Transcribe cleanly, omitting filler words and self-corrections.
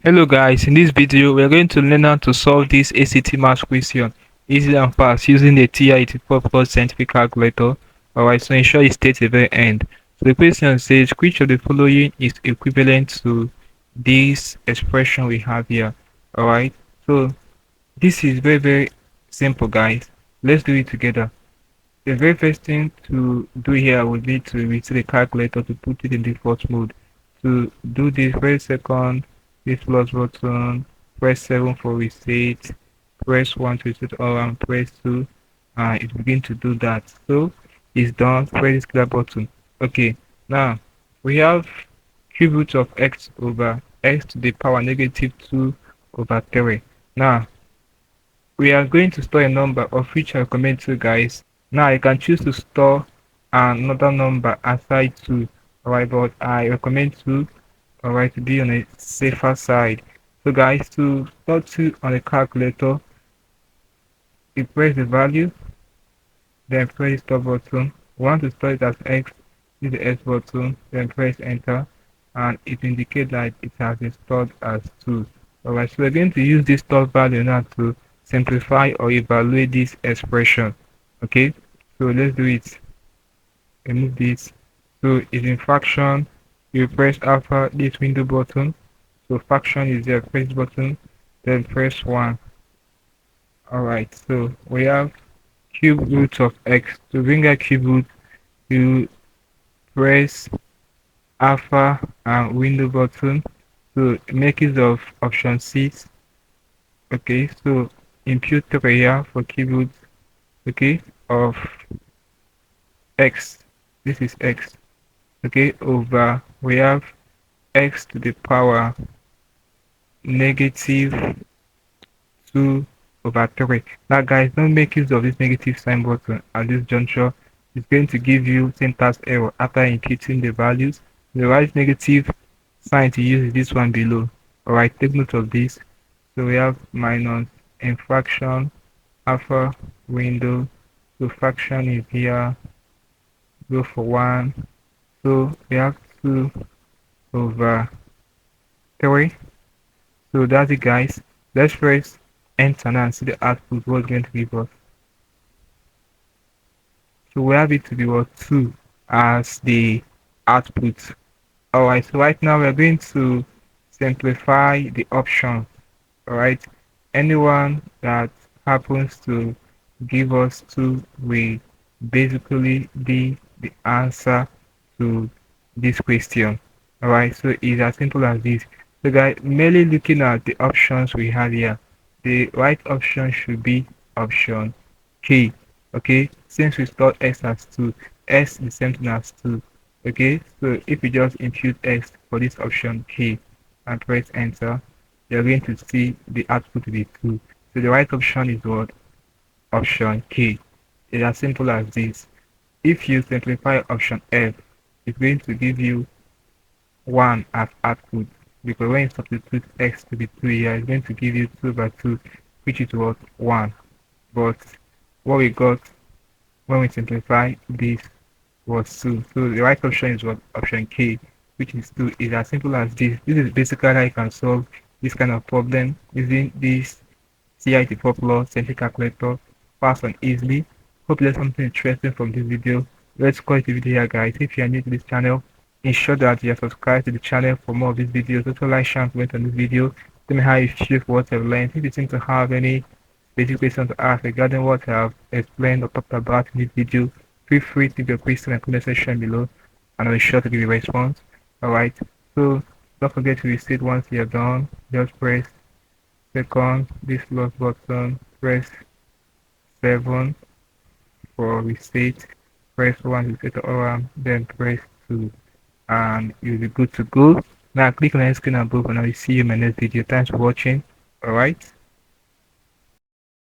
Hello guys, in this video we are going to learn how to solve this ACT math question easy and fast using the TI-84 plus scientific calculator. Alright, so ensure you stay to the very end. So the question says which of the following is equivalent to this expression we have here. Alright, so this is very simple guys. Let's do it together. The very first thing to do here would be to reset the calculator to put it in default mode. To do this, press second, this plus button, press 7 for reset, press 1 to reset all, and press 2, and it begins to do that. So it's done. Press this clear button. Okay, now we have cube root of x over x to the power negative 2 over 3. Now we are going to store a number of which I recommend to guys. Now you can choose to store another number aside 2, alright, but I recommend 2, alright, to be on a safer side. So guys, to store 2 on the calculator, you press the value, then press the stop button. Want to store it as x, use the S button, then press enter, and it indicates that it has been stored as 2. Alright, so we're going to use this stored value now to simplify or evaluate this expression. Okay, so let's do it. Remove this. So it's in fraction. You press alpha this window button. So fraction is there, press button, then press 1. Alright, so we have cube root of x. To bring a cube root, you press alpha and window button. So make use of option 6. Okay, so impute 3 here for cube root, okay, of x. This is x. Okay, over we have x to the power negative 2 over 3. Now guys, don't make use of this negative sign button at this juncture. It's going to give you syntax error after imputing the values. The right negative sign to use is this one below. Alright, take note of this. So we have minus in fraction alpha window. So fraction is here, go for 1. So we have 2 over 3. So that's it guys. Let's press enter now and see the output what's going to give us. So we have it to be what 2 as the output. Alright, so right now we're going to simplify the options. Alright, anyone that happens to give us 2 will basically be the answer to this question. Alright, so it's as simple as this. So guys, merely looking at the options we have here, the right option should be option K. Okay, since we stored x as 2, s is the same thing as 2. Okay, so if you just impute x for this option K and press enter, you're going to see the output to be 2. So the right option is what? Option K. It's as simple as this. If you simplify option F, it's going to give you 1 as output, because when you substitute x to be 2 here, it's going to give you 2 by 2, which is what? 1. But what we got when we simplify this was 2. So the right option is what? Option K, which is 2. It's as simple as this. This is basically how you can solve this kind of problem using this CASIOCALCULATOR plus scientific calculator fast and easily. Hope you learned something interesting from this video. Let's call it a video here guys. If you are new to this channel, ensure that you are subscribed to the channel for more of these videos. Also like, share, and comment on this video. Tell me how you feel for what I've learned. If you seem to have any basic questions to ask regarding what I have explained or talked about in this video, feel free to leave your question in the comment section below and I'll be sure to give you a response. Alright, so don't forget to reset once you're done. Just press second, this plus button, press 7 for reset, press 1 to set all, then press 2 and you'll be good to go. Now click on the screen above and I will see you in my next video. Thanks for watching. Alright.